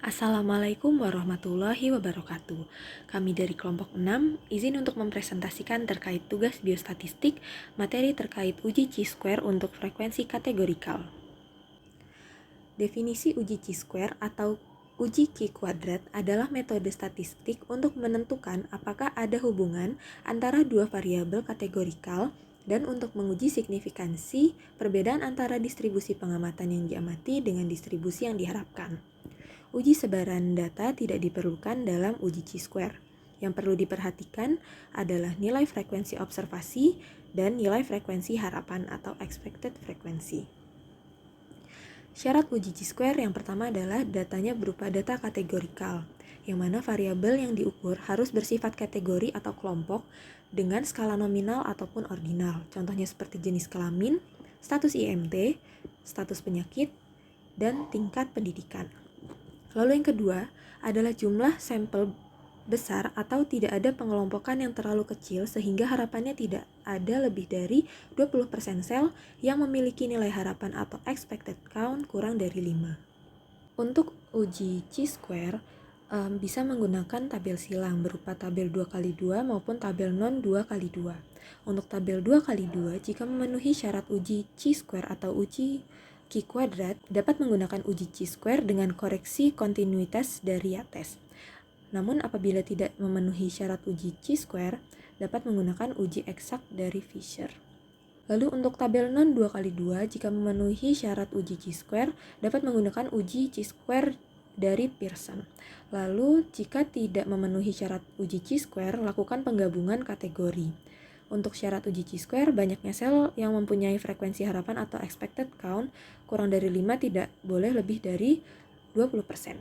Assalamualaikum warahmatullahi wabarakatuh. Kami dari kelompok 6 izin untuk mempresentasikan terkait tugas biostatistik, materi terkait uji chi-square untuk frekuensi kategorikal. Definisi uji chi-square atau uji Q kuadrat adalah metode statistik untuk menentukan apakah ada hubungan antara dua variabel kategorikal dan untuk menguji signifikansi perbedaan antara distribusi pengamatan yang diamati dengan distribusi yang diharapkan. Uji sebaran data tidak diperlukan dalam uji chi-square. Yang perlu diperhatikan adalah nilai frekuensi observasi dan nilai frekuensi harapan atau expected frequency. Syarat uji chi-square yang pertama adalah datanya berupa data kategorikal, yang mana variabel yang diukur harus bersifat kategori atau kelompok dengan skala nominal ataupun ordinal. Contohnya seperti jenis kelamin, status IMT, status penyakit, dan tingkat pendidikan. Lalu yang kedua adalah jumlah sampel besar atau tidak ada pengelompokan yang terlalu kecil sehingga harapannya tidak ada lebih dari 20% sel yang memiliki nilai harapan atau expected count kurang dari 5. Untuk uji chi-square bisa menggunakan tabel silang berupa tabel 2x2 maupun tabel non 2x2. Untuk tabel 2x2 jika memenuhi syarat uji chi-square atau uji Q kuadrat dapat menggunakan uji chi-square dengan koreksi kontinuitas dari Yates. Namun apabila tidak memenuhi syarat uji chi-square dapat menggunakan uji eksak dari Fisher. Lalu untuk tabel non 2x2 jika memenuhi syarat uji chi-square dapat menggunakan uji chi-square dari Pearson. Lalu jika tidak memenuhi syarat uji chi-square lakukan penggabungan kategori. Untuk syarat uji chi-square, banyaknya sel yang mempunyai frekuensi harapan atau expected count kurang dari 5 tidak boleh lebih dari 20%.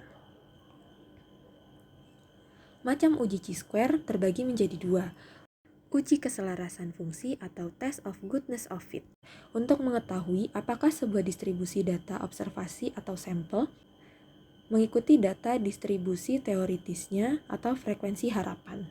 Macam uji chi-square terbagi menjadi dua. Uji keselarasan fungsi atau test of goodness of fit. Untuk mengetahui apakah sebuah distribusi data observasi atau sampel mengikuti data distribusi teoritisnya atau frekuensi harapan.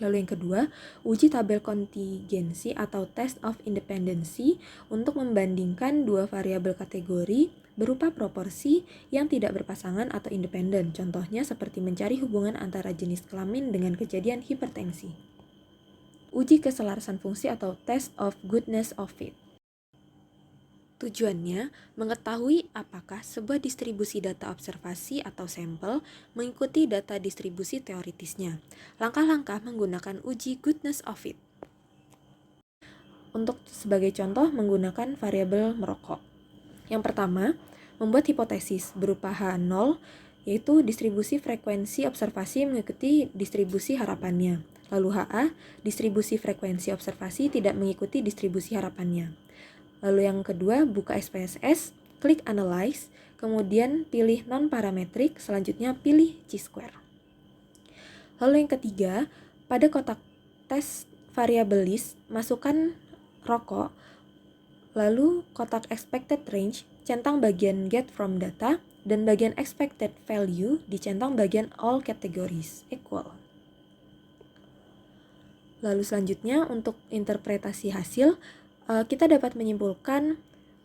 Lalu yang kedua, uji tabel kontingensi atau test of independency untuk membandingkan dua variabel kategori berupa proporsi yang tidak berpasangan atau independen. Contohnya seperti mencari hubungan antara jenis kelamin dengan kejadian hipertensi. Uji keselarasan fungsi atau test of goodness of fit. Tujuannya mengetahui apakah sebuah distribusi data observasi atau sampel mengikuti data distribusi teoritisnya. Langkah-langkah menggunakan uji goodness of fit. Untuk sebagai contoh menggunakan variabel merokok. Yang pertama, membuat hipotesis berupa H0 yaitu distribusi frekuensi observasi mengikuti distribusi harapannya. Lalu HA, distribusi frekuensi observasi tidak mengikuti distribusi harapannya. Lalu yang kedua, buka SPSS, klik Analyze, kemudian pilih non-parametrik, selanjutnya pilih chi-square. Lalu yang ketiga, pada kotak tes variable list, masukkan rokok, lalu kotak expected range, centang bagian get from data, dan bagian expected value dicentang bagian all categories equal. Lalu selanjutnya untuk interpretasi hasil, kita dapat menyimpulkan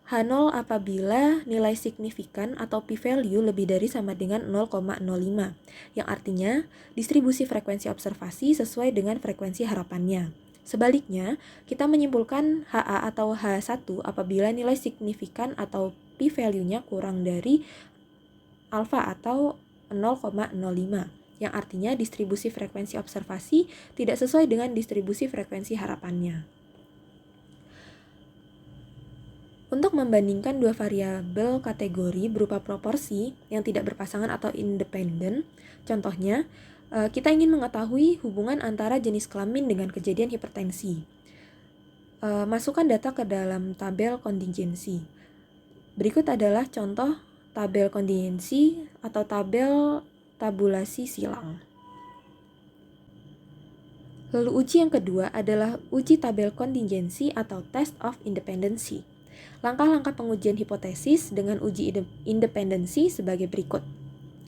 H0 apabila nilai signifikan atau p-value lebih dari sama dengan 0,05, yang artinya distribusi frekuensi observasi sesuai dengan frekuensi harapannya. Sebaliknya, kita menyimpulkan HA atau H1 apabila nilai signifikan atau p-value-nya kurang dari alfa atau 0,05, yang artinya distribusi frekuensi observasi tidak sesuai dengan distribusi frekuensi harapannya. Untuk membandingkan dua variabel kategori berupa proporsi yang tidak berpasangan atau independen, contohnya, kita ingin mengetahui hubungan antara jenis kelamin dengan kejadian hipertensi. Masukkan data ke dalam tabel kontingensi. Berikut adalah contoh tabel kontingensi atau tabel tabulasi silang. Lalu uji yang kedua adalah uji tabel kontingensi atau test of independency. Langkah-langkah pengujian hipotesis dengan uji independensi sebagai berikut.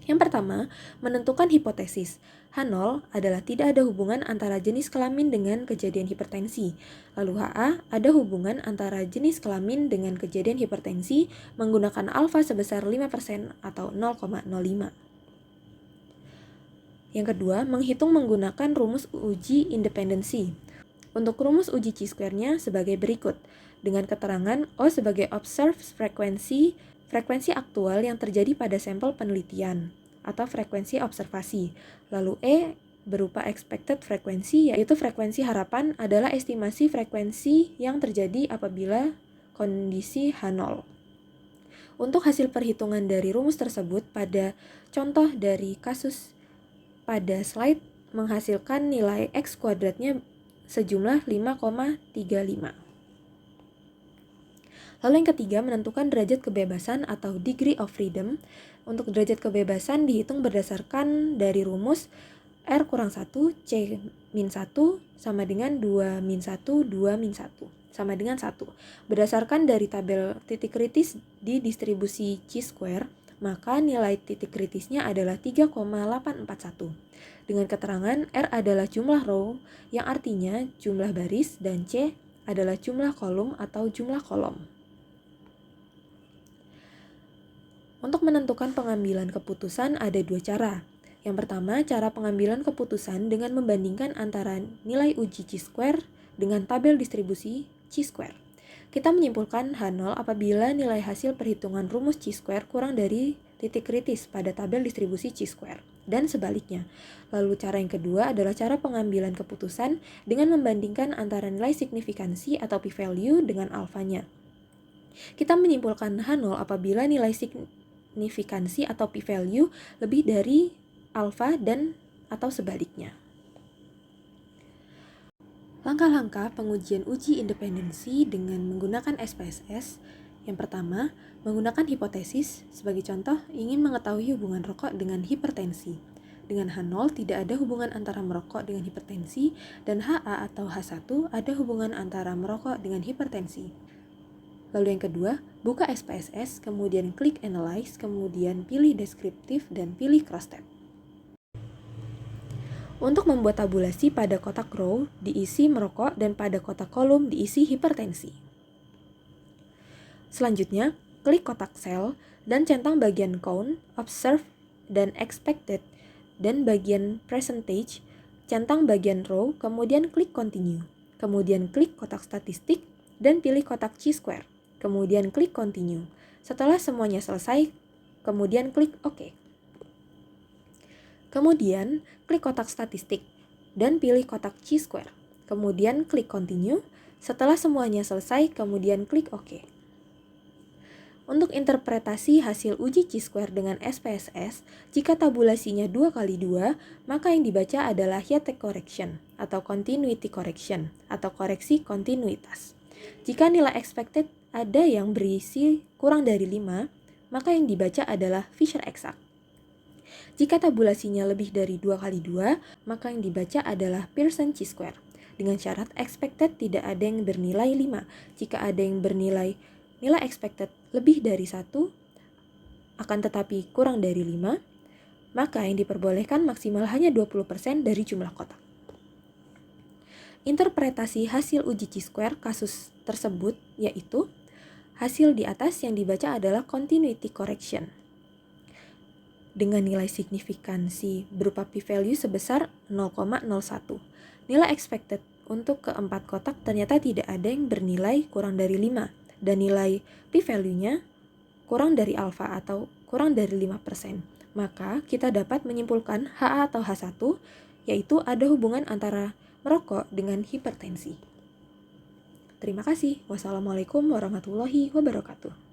Yang pertama, menentukan hipotesis. H0 adalah tidak ada hubungan antara jenis kelamin dengan kejadian hipertensi. Lalu HA ada hubungan antara jenis kelamin dengan kejadian hipertensi menggunakan alfa sebesar 5% atau 0,05. Yang kedua, menghitung menggunakan rumus uji independensi. Untuk rumus uji chi-square-nya sebagai berikut, dengan keterangan O sebagai observed frekuensi aktual yang terjadi pada sampel penelitian atau frekuensi observasi. Lalu E berupa expected frekuensi, yaitu frekuensi harapan adalah estimasi frekuensi yang terjadi apabila kondisi H0. Untuk hasil perhitungan dari rumus tersebut pada contoh dari kasus pada slide menghasilkan nilai X kuadratnya sejumlah 5,35. Lalu yang ketiga, menentukan derajat kebebasan atau degree of freedom. Untuk derajat kebebasan dihitung berdasarkan dari rumus R-1, C-1 sama dengan 2-1, 2-1 sama dengan 1. Berdasarkan dari tabel titik kritis di distribusi chi-square, maka nilai titik kritisnya adalah 3,841. Dengan keterangan R adalah jumlah row yang artinya jumlah baris dan C adalah jumlah kolom atau jumlah kolom. Untuk menentukan pengambilan keputusan ada dua cara. Yang pertama, cara pengambilan keputusan dengan membandingkan antara nilai uji chi-square dengan tabel distribusi chi-square. Kita menyimpulkan H0 apabila nilai hasil perhitungan rumus chi-square kurang dari titik kritis pada tabel distribusi chi-square, dan sebaliknya. Lalu cara yang kedua adalah cara pengambilan keputusan dengan membandingkan antara nilai signifikansi atau p-value dengan alfanya. Kita menyimpulkan H0 apabila nilai signifikansi atau p-value lebih dari alfa dan atau sebaliknya. Langkah-langkah pengujian uji independensi dengan menggunakan SPSS. Yang pertama, menggunakan hipotesis. Sebagai contoh, ingin mengetahui hubungan rokok dengan hipertensi. Dengan H0 tidak ada hubungan antara merokok dengan hipertensi, dan HA atau H1 ada hubungan antara merokok dengan hipertensi. Lalu yang kedua, buka SPSS, kemudian klik Analyze, kemudian pilih Deskriptif, dan pilih Cross-Tab. Untuk membuat tabulasi, pada kotak row diisi merokok dan pada kotak kolom diisi hipertensi. Selanjutnya, klik kotak sel dan centang bagian count, observed, dan expected, dan bagian percentage, centang bagian row, kemudian klik continue. Kemudian klik kotak statistik dan pilih kotak chi-square. Kemudian klik continue. Setelah semuanya selesai, kemudian klik OK. Kemudian, klik kotak statistik dan pilih kotak chi-square. Kemudian klik continue. Setelah semuanya selesai, kemudian klik OK. Untuk interpretasi hasil uji chi-square dengan SPSS, jika tabulasinya 2x2, maka yang dibaca adalah Heyting correction atau continuity correction atau koreksi kontinuitas. Jika nilai expected ada yang berisi kurang dari 5, maka yang dibaca adalah Fisher exact. Jika tabulasinya lebih dari 2x2, maka yang dibaca adalah Pearson chi-square. Dengan syarat expected tidak ada yang bernilai 5. Jika ada yang bernilai nilai expected lebih dari 1, akan tetapi kurang dari 5, maka yang diperbolehkan maksimal hanya 20% dari jumlah kotak. Interpretasi hasil uji chi-square kasus tersebut yaitu hasil di atas yang dibaca adalah continuity correction dengan nilai signifikansi berupa p-value sebesar 0,01. Nilai expected untuk keempat kotak ternyata tidak ada yang bernilai kurang dari 5 dan nilai p-value-nya kurang dari alfa atau kurang dari 5%. Maka kita dapat menyimpulkan HA atau H1 yaitu ada hubungan antara merokok dengan hipertensi. Terima kasih. Wassalamualaikum warahmatullahi wabarakatuh.